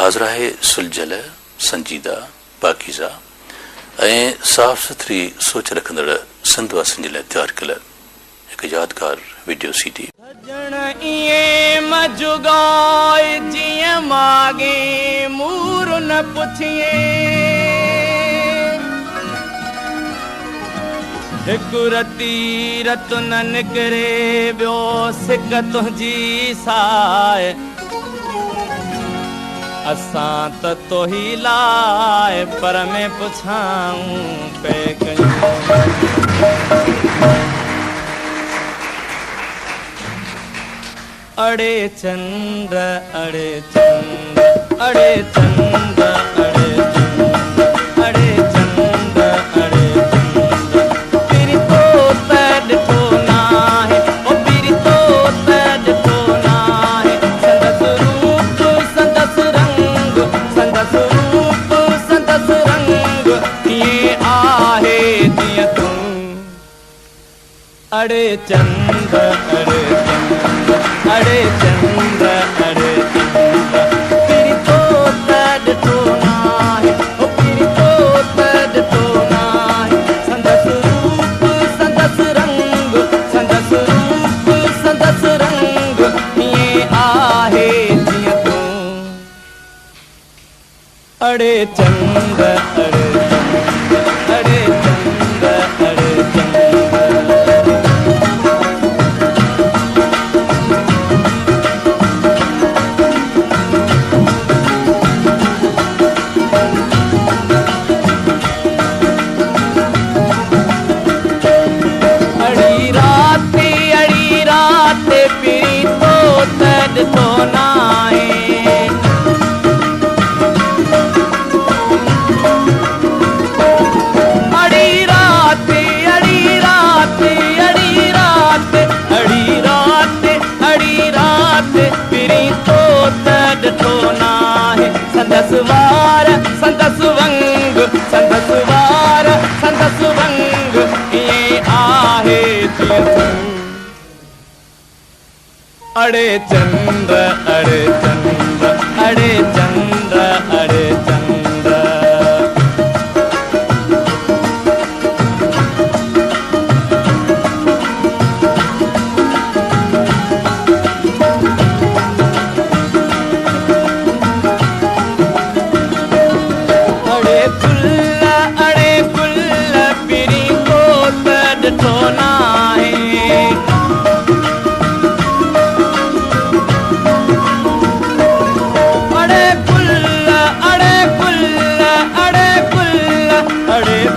हाज़रा है सुलझल संजीदा पाकीज़ा ऐं साफ़ सुथरी सोच रखंदड़ संत वासियुनि जे लाइ तयारु कयल हिकु यादगार वीडियो CD। हिकु रती रत न निकिरे ॿियो सिक तुंहिंजी साए असां त तोही लाइ पर में पुछाऊं पे कयूं अड़े चंद्र अड़े चंद्र अड़े चंद्र अड़े चंद्र अड़े चंद्र अड़े चंद्र तेरी तो ॾिठो नाहे ओ तेरी तो ॾिठो नाहे संदस रूप संदस रंग संदस रूप संदस रंग कीअं आहे जीअं तूं अड़े चंद्र अड़े चंद्र अड़े चंद्र अड़े चंद्र तेरी तो ॾिठो नाहे ओ तेरी तो ॾिठो नाहे संदस रूप संदस रंग संदस रूप संदस रंग कीअं आहे जीअं तूं अड़े चंद्र अड़े चंद्र अड़े चंद्र अड़े चंद्र ॾिठो नाहे अड़ी रात अड़ी रात अड़ी रात अड़ी रात अड़ी रात पिरी तो ॾिठो नाहे संदस वार संदस वंग संदस वार संदस वंग कीअं आहे जीअं तूं अड़े चंद्र अड़े चंद्र अड़े चंद्र अड़े चंद्र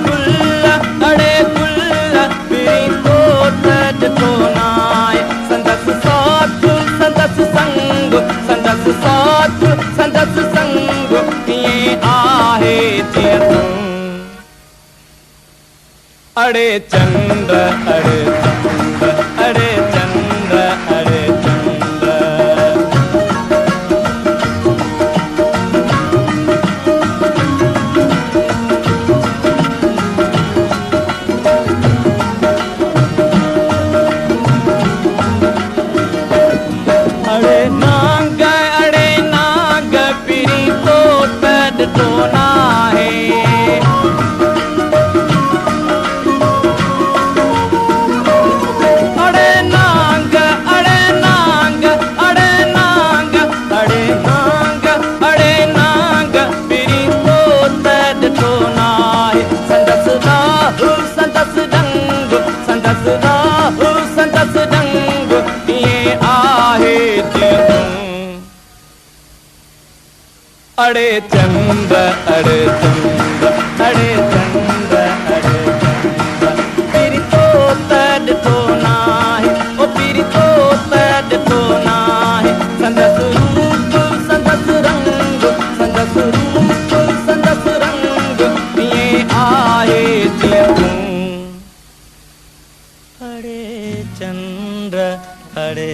अड़े गुल पिरी को ॾिठो नाहे संदस साथ संदस संग कीअं आहे जीअं तूं अड़े चंद्र अड़े चंद्र अड़े चंद्र अड़े चंद्र ॾिठो नाहे अड़े नांग अड़े नांग अड़े नांग अड़े नांग अड़े नांग पिरी तो ॾिठो नाहे संदस राहु संदस डंग संदस राहु संदस डंग कीअं आहे जीअं तूं अड़े चंद्र अड़े चंद्र अड़े चंद्र अड़े चंद्र तेरी तो ॾिठो नाहे ओ तेरी तो ॾिठो नाहे संदस रूप संदस रंग संदस रूप संदस रंग कीअं आहे जीअं तूं अड़े चंद्र अड़े